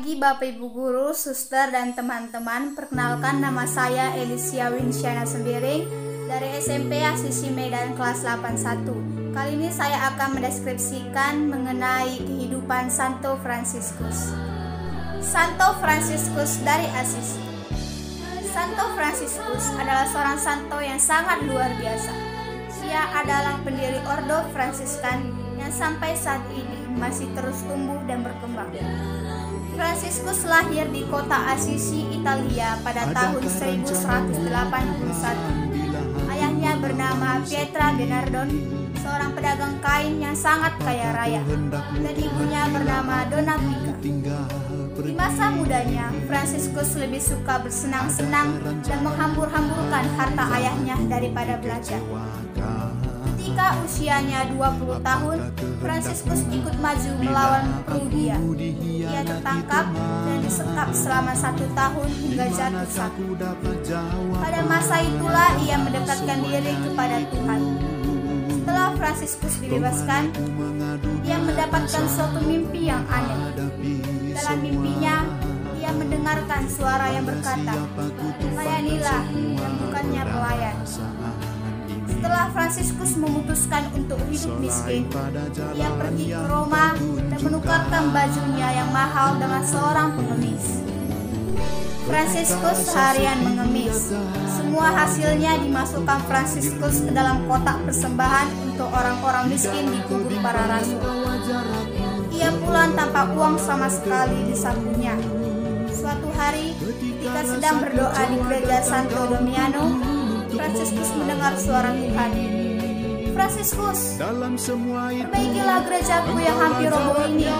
pagi Bapak Ibu Guru, Suster, dan teman-teman. Perkenalkan, nama saya Elisia Winsyana Sembiring dari SMP Asisi Medan kelas 81. Kali ini saya akan mendeskripsikan mengenai kehidupan Santo Fransiskus. Santo Fransiskus dari Asisi. Santo Fransiskus adalah seorang santo yang sangat luar biasa. Ia adalah pendiri Ordo Fransiskan yang sampai saat ini masih terus tumbuh dan berkembang. Fransiskus lahir di kota Assisi, Italia pada tahun 1181. Ayahnya bernama Pietra Bernardon, seorang pedagang kain yang sangat kaya raya, dan ibunya bernama Donna Pica. Di masa mudanya, Fransiskus lebih suka bersenang-senang dan menghambur-hamburkan harta ayahnya daripada belajar. Ketika usianya 20 tahun, Fransiskus ikut maju melawan Prugia. Ia tertangkap dan disekap selama 1 tahun hingga jatuh sakit. Pada masa itulah ia mendekatkan diri kepada Tuhan. Setelah Fransiskus dibebaskan, ia mendapatkan suatu mimpi yang aneh. Dalam mimpinya, ia mendengarkan suara yang berkata, "Layanilah dan bukannya pelayan." Setelah Fransiskus memutuskan untuk hidup miskin, ia pergi ke Roma dan menukarkan bajunya yang mahal dengan seorang pengemis. Fransiskus seharian mengemis. Semua hasilnya dimasukkan Fransiskus ke dalam kotak persembahan untuk orang-orang miskin di kubur para rasul. Ia pulang tanpa uang sama sekali di sakunya. Suatu hari, ketika sedang berdoa di gereja Santo Damiano, Fransiskus mendengar suara Tuhan. "Fransiskus, perbaikilah gerejaku yang hampir roboh ini."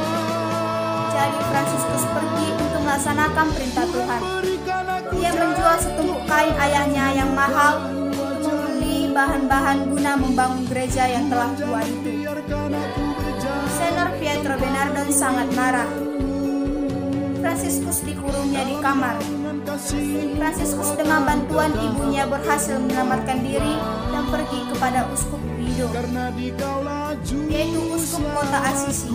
Jadi Fransiskus pergi untuk melaksanakan perintah Tuhan. Ia menjual setumpuk kain ayahnya yang mahal untuk membeli bahan-bahan guna membangun gereja yang telah tua itu. Senor Pietro Bernardon sangat marah. Fransiskus dikurungnya di kamar. Fransiskus dengan bantuan ibunya berhasil menyelamatkan diri dan pergi kepada uskup Guido, yaitu uskup kota Assisi.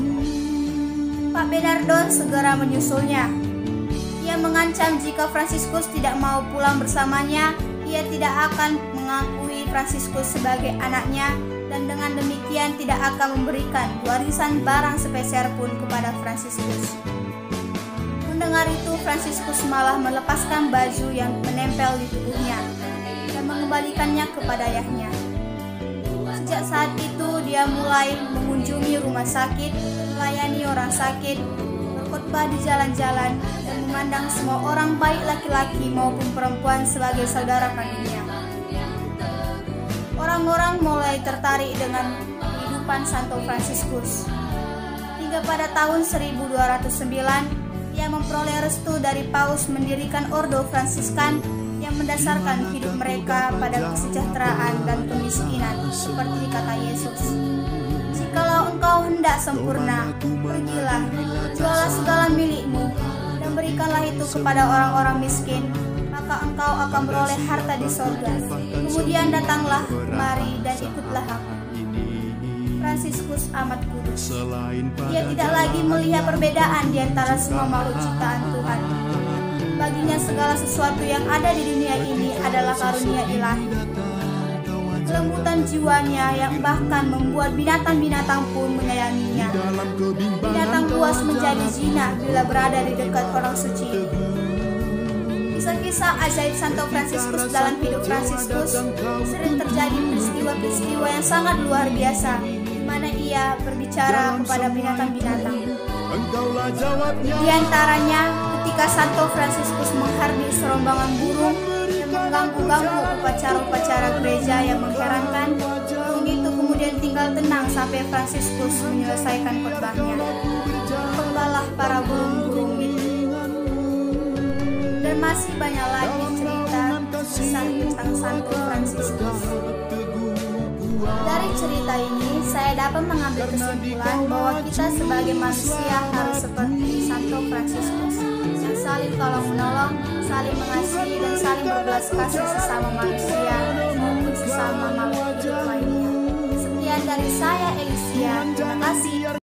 Pak Bernardon segera menyusulnya. Ia mengancam jika Fransiskus tidak mau pulang bersamanya, ia tidak akan mengakui Fransiskus sebagai anaknya, dan dengan demikian tidak akan memberikan warisan barang sepeser pun kepada Fransiskus. Mendengar itu, Fransiskus malah melepaskan baju yang menempel di tubuhnya dan mengembalikannya kepada ayahnya. Sejak saat itu, dia mulai mengunjungi rumah sakit, melayani orang sakit, berkhotbah di jalan-jalan, dan memandang semua orang baik laki-laki maupun perempuan sebagai saudara kandungnya. Orang-orang mulai tertarik dengan kehidupan Santo Fransiskus. Hingga pada tahun 1209, ia memperoleh restu dari Paus mendirikan Ordo Fransiskan yang mendasarkan hidup mereka pada kesejahteraan dan kemiskinan, seperti kata Yesus. "Jikalau engkau hendak sempurna, pergilah, jualah segala milikmu, dan berikanlah itu kepada orang-orang miskin, maka engkau akan beroleh harta di sorga. Kemudian datanglah kemari dan ikutlah aku." Fransiskus amat kudus. Ia tidak lagi melihat perbedaan di antara semua makhluk ciptaan Tuhan. Baginya segala sesuatu yang ada di dunia ini adalah karunia ilahi. Kelembutan jiwanya yang bahkan membuat binatang-binatang pun menyayanginya. Binatang buas menjadi jinak bila berada di dekat orang suci. Kisah-kisah ajaib Santo Fransiskus dalam hidup Fransiskus sering terjadi peristiwa-peristiwa yang sangat luar biasa, di mana ia berbicara kepada binatang-binatang. Di antaranya, ketika Santo Fransiskus menghardi serombongan burung dan mengganggu-ganggu upacara-upacara gereja yang mengherankan, burung itu kemudian tinggal tenang sampai Fransiskus menyelesaikan khotbahnya. Khotbahlah para burung-burung itu. Dan masih banyak lagi cerita kisah tentang Santo Fransiskus. Dari cerita ini, saya dapat mengambil kesimpulan bahwa kita sebagai manusia harus seperti Santo Fransiskus, yang saling tolong-menolong, saling mengasihi, dan saling berbelas kasih sesama manusia maupun sesama makhluk hidup lainnya. Sekian dari saya, Elisia. Terima kasih.